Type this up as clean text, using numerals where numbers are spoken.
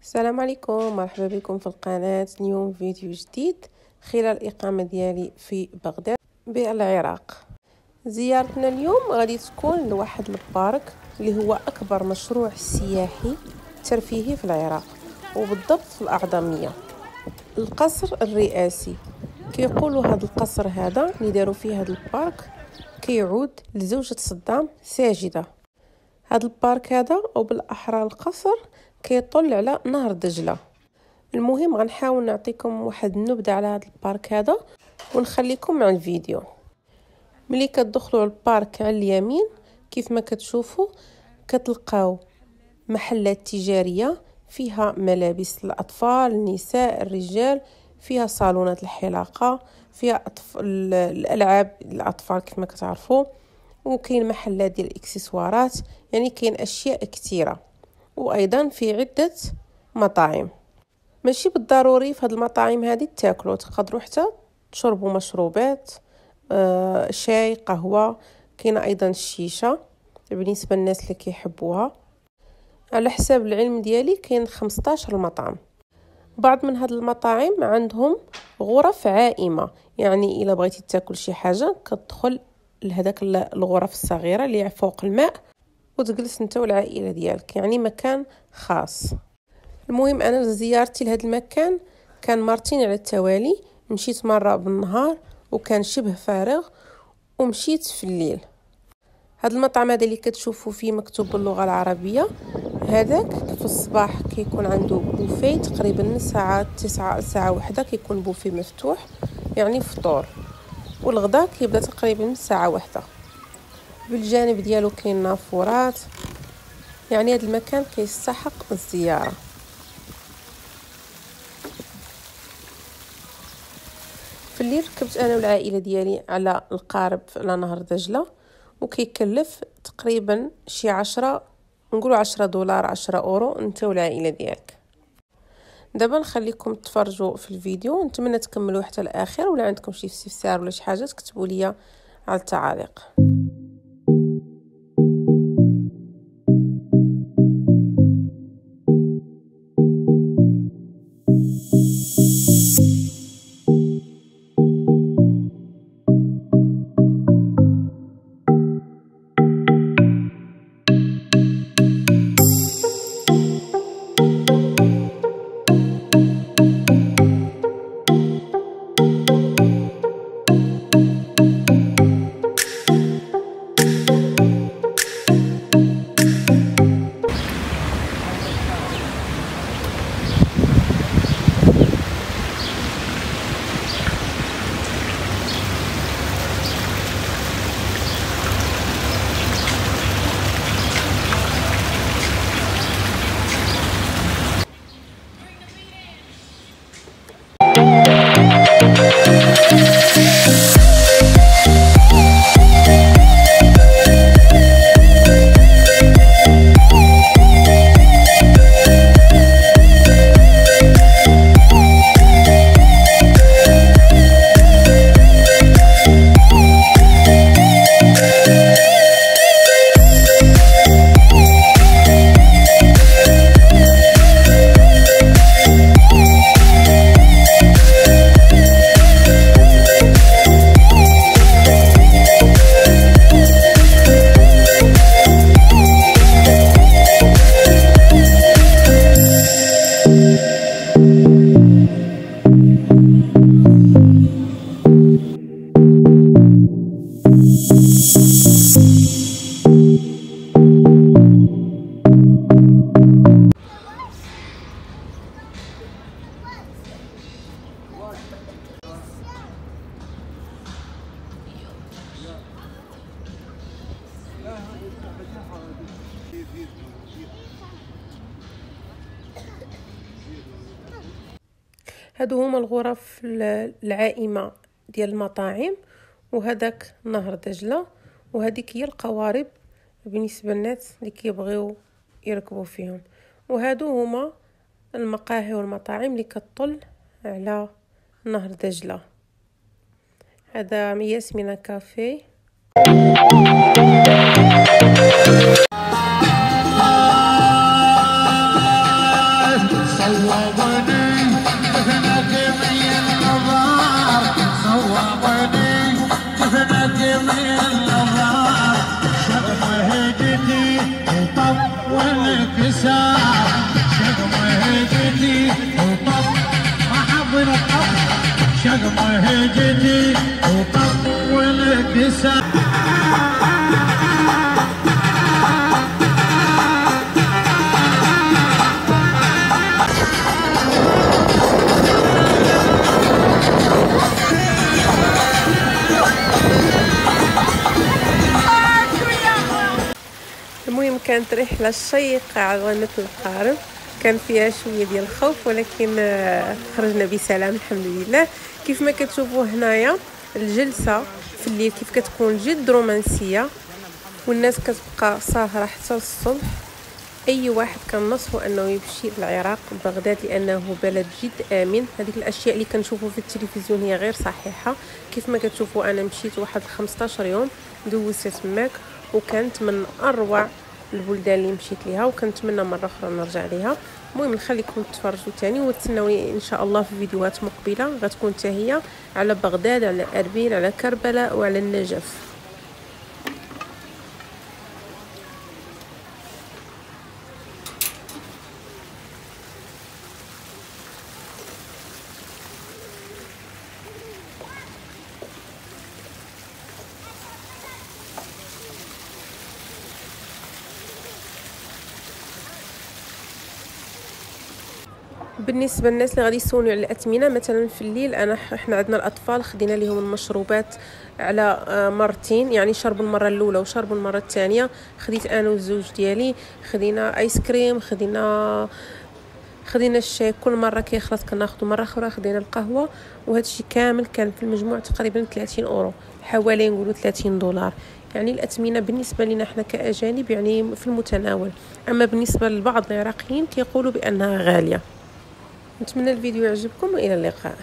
السلام عليكم، مرحبا بكم في القناة. اليوم فيديو جديد خلال الإقامة ديالي في بغداد بالعراق. زيارتنا اليوم غادي تكون لواحد البارك اللي هو أكبر مشروع سياحي ترفيهي في العراق، وبالضبط في الأعظمية، القصر الرئاسي. كيقولوا هذا القصر هذا اللي داروا فيه هذا البارك كيعود لزوجة صدام ساجدة. هذا البارك هذا أو بالأحرى القصر كيطل على نهر دجلة. المهم غنحاول نعطيكم واحد النبذة على هذا البارك هذا ونخليكم مع الفيديو. ملي كتدخلوا على البارك على اليمين كيف ما كتشوفوا كتلقاو محلات تجارية فيها ملابس الأطفال، النساء، الرجال، فيها صالونات الحلاقة، فيها الألعاب الأطفال كيف ما كتعرفوا، وكاين محلات ديال الاكسسوارات، يعني كاين أشياء كثيرة. وايضا في عده مطاعم. ماشي بالضروري في هذه المطاعم هذه تاكلوا، تقدروا حتى تشربوا مشروبات، شاي، قهوه. كاين ايضا الشيشه بالنسبه للناس اللي كيحبوها. على حساب العلم ديالي كاين 15 مطعم. بعض من هذه المطاعم عندهم غرف عائمه، يعني الا بغيتي تاكل شي حاجه كتدخل لهداك الغرف الصغيره اللي فوق الماء وتجلس انت والعائله ديالك، يعني مكان خاص. المهم انا زيارتي لهذا المكان كان مرتين على التوالي. مشيت مره بالنهار وكان شبه فارغ، ومشيت في الليل. هذا المطعم هذا اللي كتشوفوا فيه مكتوب باللغه العربيه، هذاك في الصباح كيكون عنده بوفي تقريبا من الساعه 9 للساعه 1 كيكون بوفي مفتوح، يعني فطور، والغداء كيبدا تقريبا من الساعه 1. بالجانب ديالو كاين نافورات، يعني هذا المكان كيستحق الزيارة. في الليل ركبت انا والعائلة ديالي على القارب على نهر دجلة، وكيكلف تقريبا شي 10، نقولوا 10 دولار، 10 اورو انت والعائلة ديالك. دابا نخليكم تفرجوا في الفيديو، نتمنى تكملوا حتى الاخر، ولا عندكم شي استفسار ولا شي حاجه تكتبوا لي على التعاليق. هادو هما الغرف العائمة ديال المطاعم، وهداك نهر دجلة، وهذيك هي القوارب بالنسبة للناس اللي كيبغيو يركبوا فيهم. وهادو هما المقاهي والمطاعم اللي كتطل على نهر دجلة. هذا ياسمينة كافيه. شق مهجتي وطول كسار المهم كانت رحلة شيقة على غنة القارب، كان فيها شويه ديال الخوف ولكن خرجنا بسلام الحمد لله. كيف ما كتشوفوا هنايا الجلسه في الليل كيف كتكون جد رومانسيه والناس كتبقى ساهره حتى الصبح. اي واحد كنصحو انه يمشي للعراق بغداد لانه بلد جد امن. هذيك الاشياء اللي كنشوفوا في التلفزيون هي غير صحيحه. كيف ما كتشوفوا انا مشيت واحد 15 يوم دوزت تماك وكانت من اروع البلدان اللي مشيت ليها وكنتمنى مره اخرى نرجع ليها. المهم نخليكم تفرجوا تاني وتسناوني ان شاء الله في فيديوهات مقبله غتكون هي على بغداد، على اربيل، على كربلاء وعلى النجف. بالنسبه للناس اللي غادي يسولوا على الاثمنه، مثلا في الليل احنا عندنا الاطفال خدينا لهم المشروبات على مرتين، يعني شربوا المره الاولى وشربوا المره الثانيه. خديت انا والزوج ديالي خدينا ايس كريم، خدينا الشاي، كل مره كيخلص كناخذوا مره اخرى خدينا القهوه. وهذا الشيء كامل كان في المجموع تقريبا 30 اورو، حوالي نقولوا 30 دولار. يعني الاثمنه بالنسبه لنا احنا كاجانب يعني في المتناول، اما بالنسبه لبعض العراقيين كيقولوا بانها غاليه. نتمنى الفيديو يعجبكم والى اللقاء.